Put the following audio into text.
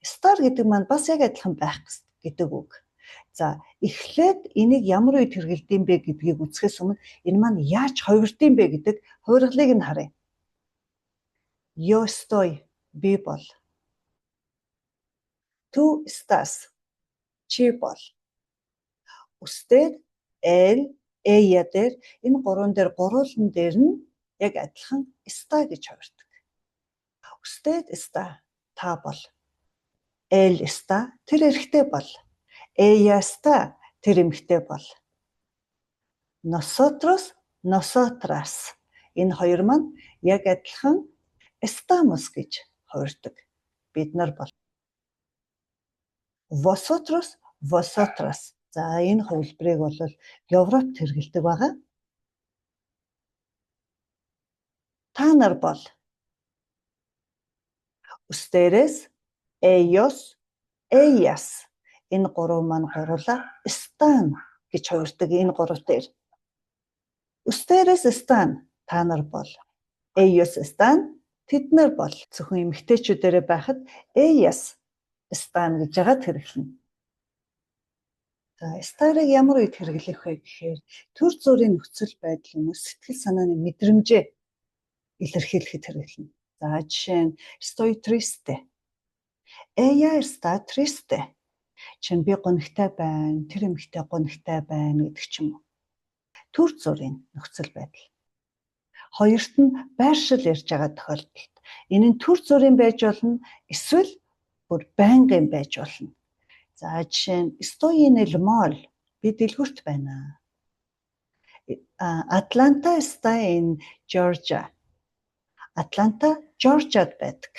Star гэдэг маань бас яг адилхан байх гэдэг үг. За эхлээд энийг ямар үед хэрэглэдэм бэ гэдгийг үзэхээс өмнө энэ маань яаж хувирдсан бэ гэдэг хувиргалыг нь харъя. Я стой би бол. Ту стас чи бол. Үстэй эл эя дээр энэ гурван дээр гуруулан дээр нь яг адилхан ста гэж хувирдаг. Үстэй ста та бол. Эл ста тэр эрэгтэй бол. Эя ста тэр эмэгтэй бол. Nosotros, nosotras энэ хоёр маань яг адилхан estamos гэж хувирдаг. Бид нар бол. Vosotros, vosotras. За энэ хувилбарыг бол Европт хэрэглэдэг байгаа. Та нар бол. Ustedes, ellos, ellas. Энэ гурав маань гурлаа están гэж хувирдаг энэ гурав дээр. Ustedes están та нар бол. Ellos están тэд нар бол. Зөвхөн эмэгтэйчүүдээрээ байхад ellas están гэж яагаад хэрэглэнэ. За estar-ыг ямар үед хэрэглэх вэ гэхээр төр зүрийн нөхцөл байдал юм уу сэтгэл санааны мэдрэмжээ илэрхийлэхэд хэрэглэнэ. За жишээ нь estoy triste. Ella está triste. Чин би гонхтой байна, тэр эмэгтэй гонхтой байна гэдэг ч юм уу. Төр зүрийн нөхцөл байдал. Хоёрт нь байршил ярьж байгаа тохиолдолд энэ нь төр зүрийн байж болно, эсвэл бүр байнгын байж болно. За жишээ нь estoy en el mall. Би дэлгүрт байна. Atlanta está en Georgia. Атланта Жоржиад байдаг.